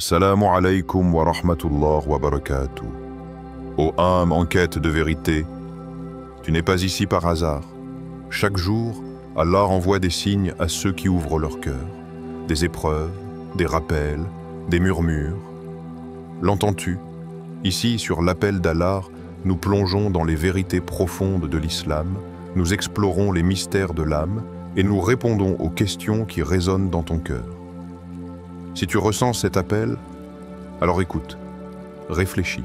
Assalamu alaikum wa rahmatullah wa barakatuh. Ô âme en quête de vérité, tu n'es pas ici par hasard. Chaque jour, Allah envoie des signes à ceux qui ouvrent leur cœur, des épreuves, des rappels, des murmures. L'entends-tu? Ici, sur l'appel d'Allah, nous plongeons dans les vérités profondes de l'islam, nous explorons les mystères de l'âme et nous répondons aux questions qui résonnent dans ton cœur. Si tu ressens cet appel, alors écoute, réfléchis.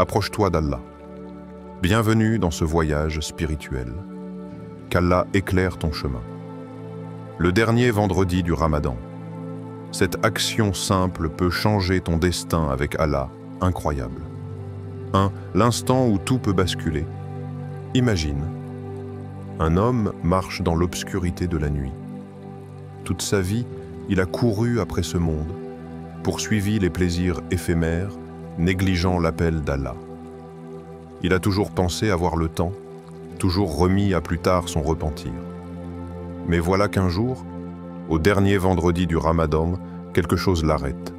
Approche-toi d'Allah. Bienvenue dans ce voyage spirituel. Qu'Allah éclaire ton chemin. Le dernier vendredi du Ramadan. Cette action simple peut changer ton destin avec Allah, incroyable. L'instant où tout peut basculer. Imagine, un homme marche dans l'obscurité de la nuit. Toute sa vie, il a couru après ce monde, poursuivi les plaisirs éphémères, négligeant l'appel d'Allah. Il a toujours pensé avoir le temps, toujours remis à plus tard son repentir. Mais voilà qu'un jour, au dernier vendredi du Ramadan, quelque chose l'arrête.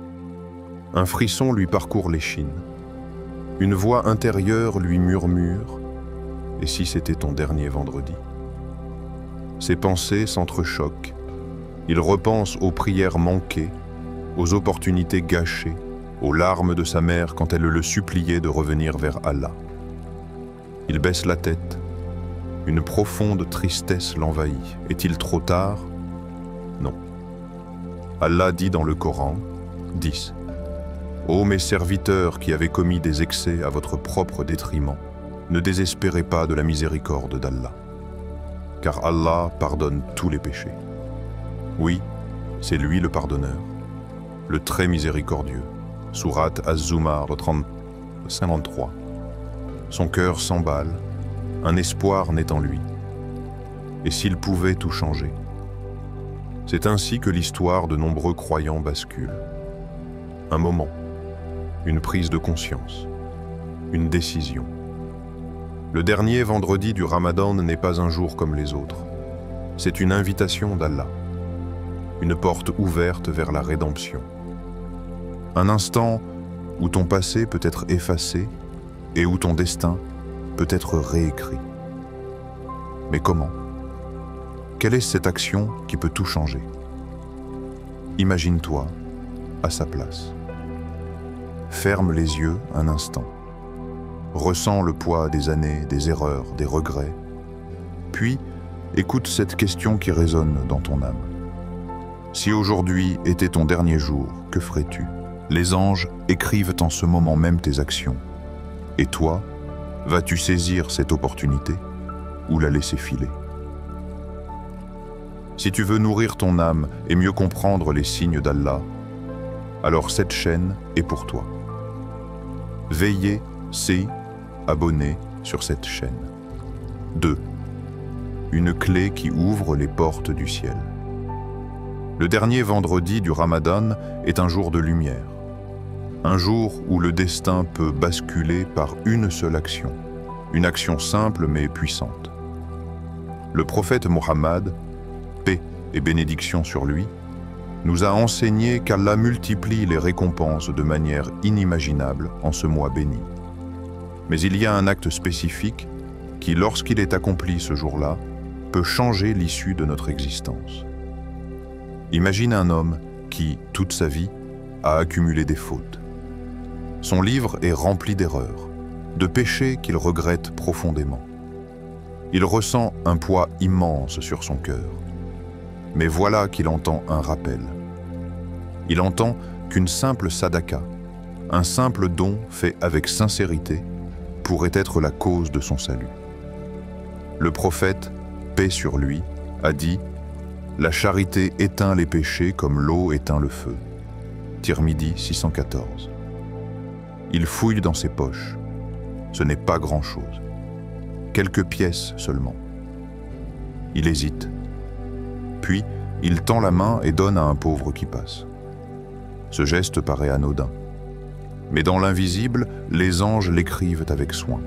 Un frisson lui parcourt l'échine. Une voix intérieure lui murmure « Et si c'était ton dernier vendredi ?» Ses pensées s'entrechoquent. Il repense aux prières manquées, aux opportunités gâchées, aux larmes de sa mère quand elle le suppliait de revenir vers Allah. Il baisse la tête. Une profonde tristesse l'envahit. Est-il trop tard? Non. Allah dit dans le Coran, 10. Ô mes serviteurs qui avez commis des excès à votre propre détriment, ne désespérez pas de la miséricorde d'Allah, car Allah pardonne tous les péchés. Oui, c'est lui le pardonneur, le très miséricordieux. Sourate Az-Zumar 53. Son cœur s'emballe, un espoir naît en lui. Et s'il pouvait tout changer? C'est ainsi que l'histoire de nombreux croyants bascule. Un moment, une prise de conscience, une décision. Le dernier vendredi du Ramadan n'est pas un jour comme les autres. C'est une invitation d'Allah. Une porte ouverte vers la rédemption. Un instant où ton passé peut être effacé et où ton destin peut être réécrit. Mais comment? Quelle est cette action qui peut tout changer? Imagine-toi à sa place. Ferme les yeux un instant. Ressens le poids des années, des erreurs, des regrets. Puis, écoute cette question qui résonne dans ton âme. Si aujourd'hui était ton dernier jour, que ferais-tu? Les anges écrivent en ce moment même tes actions. Et toi, vas-tu saisir cette opportunité ou la laisser filer? Si tu veux nourrir ton âme et mieux comprendre les signes d'Allah, alors cette chaîne est pour toi. Veillez, c'est abonner sur cette chaîne. 2. Une clé qui ouvre les portes du ciel. Le dernier vendredi du Ramadan est un jour de lumière. Un jour où le destin peut basculer par une seule action. Une action simple mais puissante. Le prophète Mohammed, paix et bénédiction sur lui, nous a enseigné qu'Allah multiplie les récompenses de manière inimaginable en ce mois béni. Mais il y a un acte spécifique qui, lorsqu'il est accompli ce jour-là, peut changer l'issue de notre existence. Imagine un homme qui, toute sa vie, a accumulé des fautes. Son livre est rempli d'erreurs, de péchés qu'il regrette profondément. Il ressent un poids immense sur son cœur. Mais voilà qu'il entend un rappel. Il entend qu'une simple sadaka, un simple don fait avec sincérité, pourrait être la cause de son salut. Le prophète, paix sur lui, a dit « La charité éteint les péchés comme l'eau éteint le feu ». Tirmidhi 614. Il fouille dans ses poches. Ce n'est pas grand-chose. Quelques pièces seulement. Il hésite. Puis, il tend la main et donne à un pauvre qui passe. Ce geste paraît anodin. Mais dans l'invisible, les anges l'écrivent avec soin.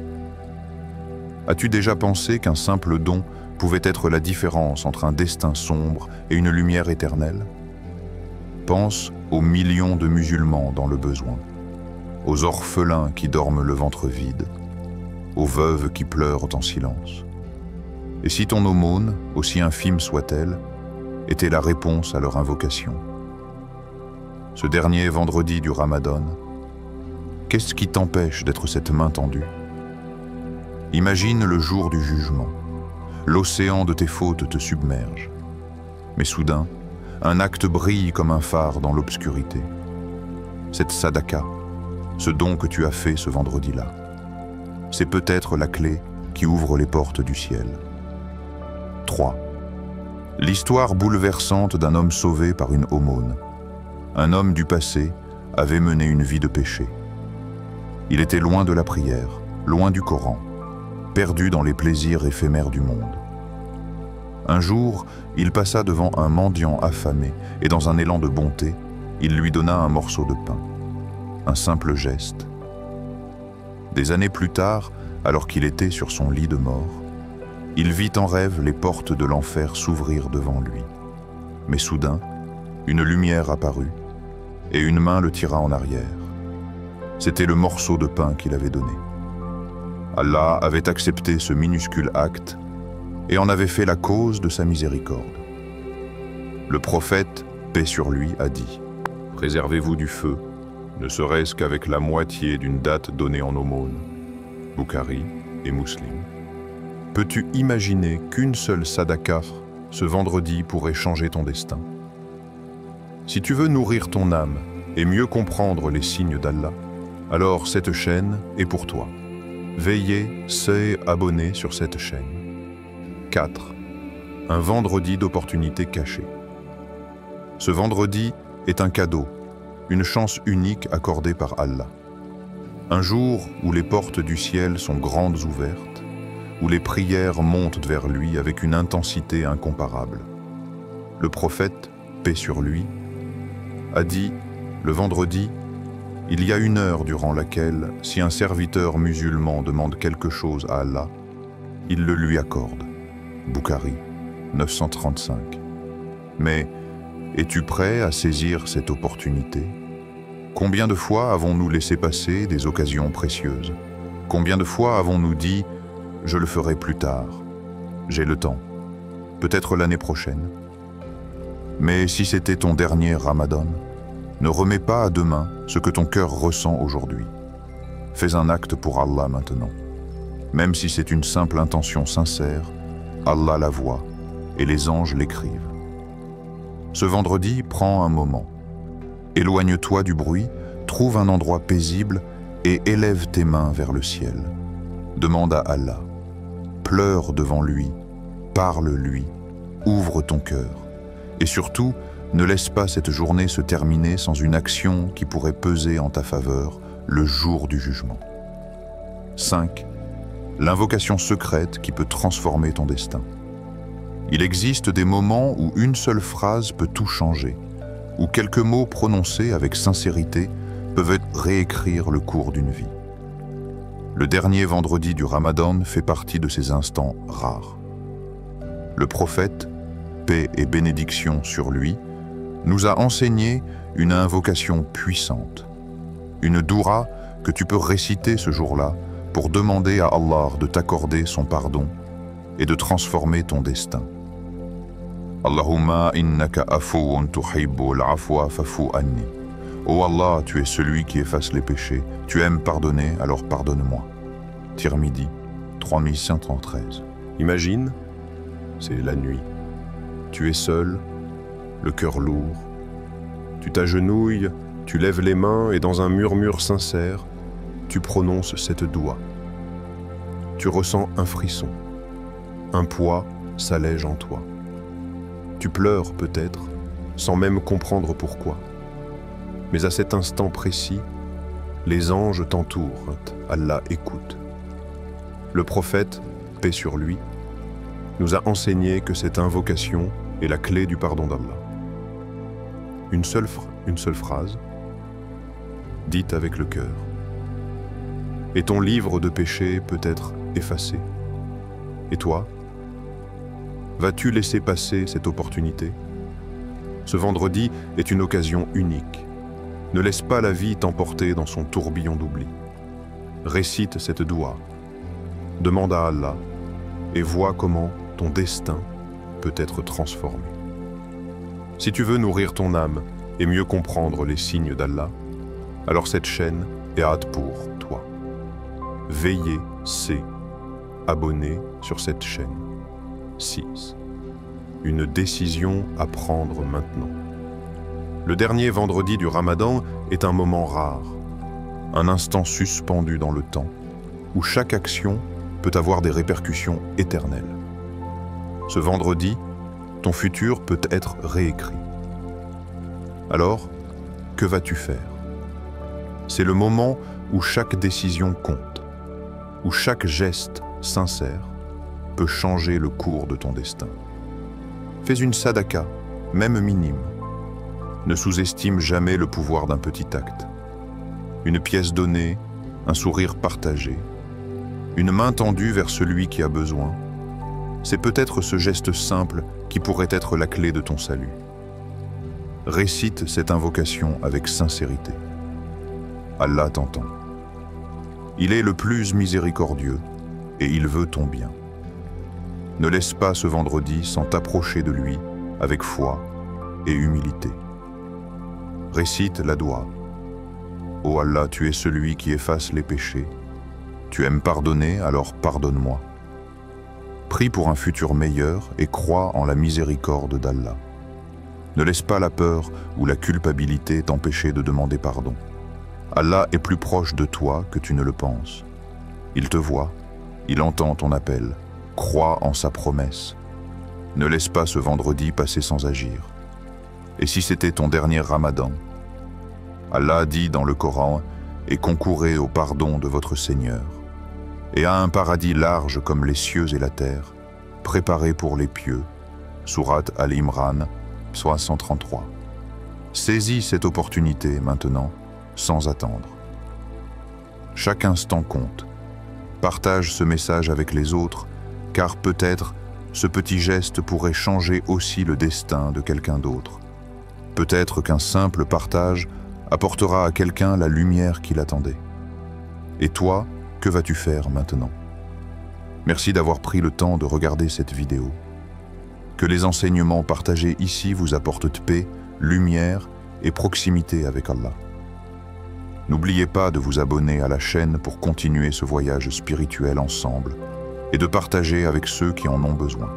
As-tu déjà pensé qu'un simple don pouvait être la différence entre un destin sombre et une lumière éternelle? Pense aux millions de musulmans dans le besoin, aux orphelins qui dorment le ventre vide, aux veuves qui pleurent en silence. Et si ton aumône, aussi infime soit-elle, était la réponse à leur invocation? Ce dernier vendredi du Ramadan, qu'est-ce qui t'empêche d'être cette main tendue? Imagine le jour du jugement. L'océan de tes fautes te submerge. Mais soudain, un acte brille comme un phare dans l'obscurité. Cette sadaka, ce don que tu as fait ce vendredi-là, c'est peut-être la clé qui ouvre les portes du ciel. 3. L'histoire bouleversante d'un homme sauvé par une aumône. Un homme du passé avait mené une vie de péché. Il était loin de la prière, loin du Coran, perdu dans les plaisirs éphémères du monde. Un jour, il passa devant un mendiant affamé et dans un élan de bonté, il lui donna un morceau de pain. Un simple geste. Des années plus tard, alors qu'il était sur son lit de mort, il vit en rêve les portes de l'enfer s'ouvrir devant lui. Mais soudain, une lumière apparut et une main le tira en arrière. C'était le morceau de pain qu'il avait donné. Allah avait accepté ce minuscule acte et en avait fait la cause de sa miséricorde. Le prophète, paix sur lui, a dit « Préservez-vous du feu, ne serait-ce qu'avec la moitié d'une date donnée en aumône. » Bukhari et Muslim. Peux-tu imaginer qu'une seule sadaka, ce vendredi, pourrait changer ton destin? Si tu veux nourrir ton âme et mieux comprendre les signes d'Allah, alors cette chaîne est pour toi. Veillez, soyez abonnés sur cette chaîne. 4. Un vendredi d'opportunités cachées. Ce vendredi est un cadeau, une chance unique accordée par Allah. Un jour où les portes du ciel sont grandes ouvertes, où les prières montent vers lui avec une intensité incomparable. Le prophète, paix sur lui, a dit, le vendredi, il y a une heure durant laquelle, si un serviteur musulman demande quelque chose à Allah, il le lui accorde. Bukhari, 935. Mais es-tu prêt à saisir cette opportunité? Combien de fois avons-nous laissé passer des occasions précieuses? Combien de fois avons-nous dit « je le ferai plus tard, j'ai le temps, peut-être l'année prochaine ». Mais si c'était ton dernier Ramadan, ne remets pas à demain ce que ton cœur ressent aujourd'hui. Fais un acte pour Allah maintenant. Même si c'est une simple intention sincère, Allah la voit et les anges l'écrivent. Ce vendredi, prends un moment. Éloigne-toi du bruit, trouve un endroit paisible et élève tes mains vers le ciel. Demande à Allah. Pleure devant lui, parle-lui, ouvre ton cœur. Et surtout, ne laisse pas cette journée se terminer sans une action qui pourrait peser en ta faveur le jour du jugement. 5. L'invocation secrète qui peut transformer ton destin. Il existe des moments où une seule phrase peut tout changer, où quelques mots prononcés avec sincérité peuvent réécrire le cours d'une vie. Le dernier vendredi du Ramadan fait partie de ces instants rares. Le prophète, paix et bénédiction sur lui, nous a enseigné une invocation puissante, une doura que tu peux réciter ce jour-là pour demander à Allah de t'accorder son pardon et de transformer ton destin. Allahumma innaka afuun tuhibbul afwa fa'fu anni. Ô Allah, tu es celui qui efface les péchés, tu aimes pardonner, alors pardonne-moi. Tirmidhi, 3113. Imagine, c'est la nuit. Tu es seul, le cœur lourd. Tu t'agenouilles, tu lèves les mains et dans un murmure sincère, tu prononces cette doua. Tu ressens un frisson. Un poids s'allège en toi. Tu pleures peut-être, sans même comprendre pourquoi. Mais à cet instant précis, les anges t'entourent, Allah écoute. Le prophète, paix sur lui, nous a enseigné que cette invocation est la clé du pardon d'Allah. Une seule phrase, dite avec le cœur. Et ton livre de péché peut être effacé. Et toi, vas-tu laisser passer cette opportunité? Ce vendredi est une occasion unique. Ne laisse pas la vie t'emporter dans son tourbillon d'oubli. Récite cette doua. Demande à Allah et vois comment ton destin peut être transformé. Si tu veux nourrir ton âme et mieux comprendre les signes d'Allah, alors cette chaîne est hâte pour toi. Veillez, c'est abonner sur cette chaîne. 6. Une décision à prendre maintenant. Le dernier vendredi du Ramadan est un moment rare, un instant suspendu dans le temps, où chaque action peut avoir des répercussions éternelles. Ce vendredi, ton futur peut être réécrit. Alors, que vas-tu faire? C'est le moment où chaque décision compte, où chaque geste sincère peut changer le cours de ton destin. Fais une sadaka, même minime. Ne sous-estime jamais le pouvoir d'un petit acte. Une pièce donnée, un sourire partagé, une main tendue vers celui qui a besoin. C'est peut-être ce geste simple qui pourrait être la clé de ton salut. Récite cette invocation avec sincérité. Allah t'entend. Il est le plus miséricordieux et il veut ton bien. Ne laisse pas ce vendredi sans t'approcher de lui avec foi et humilité. Récite la doua. Ô Allah, tu es celui qui efface les péchés. Tu aimes pardonner, alors pardonne-moi. Prie pour un futur meilleur et crois en la miséricorde d'Allah. Ne laisse pas la peur ou la culpabilité t'empêcher de demander pardon. Allah est plus proche de toi que tu ne le penses. Il te voit, il entend ton appel. Crois en sa promesse. Ne laisse pas ce vendredi passer sans agir. Et si c'était ton dernier Ramadan? Allah dit dans le Coran « Et concourez au pardon de votre Seigneur, et à un paradis large comme les cieux et la terre, préparé pour les pieux. » Sourate Al-Imran, 133. Saisis cette opportunité maintenant, sans attendre. Chaque instant compte. Partage ce message avec les autres, car peut-être ce petit geste pourrait changer aussi le destin de quelqu'un d'autre. Peut-être qu'un simple partage apportera à quelqu'un la lumière qu'il attendait. Et toi, que vas-tu faire maintenant? Merci d'avoir pris le temps de regarder cette vidéo. Que les enseignements partagés ici vous apportent paix, lumière et proximité avec Allah. N'oubliez pas de vous abonner à la chaîne pour continuer ce voyage spirituel ensemble et de partager avec ceux qui en ont besoin.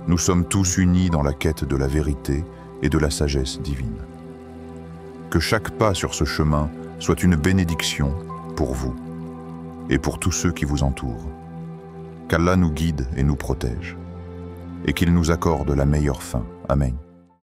Nous sommes tous unis dans la quête de la vérité et de la sagesse divine. Que chaque pas sur ce chemin soit une bénédiction pour vous et pour tous ceux qui vous entourent. Qu'Allah nous guide et nous protège, et qu'il nous accorde la meilleure fin. Amen.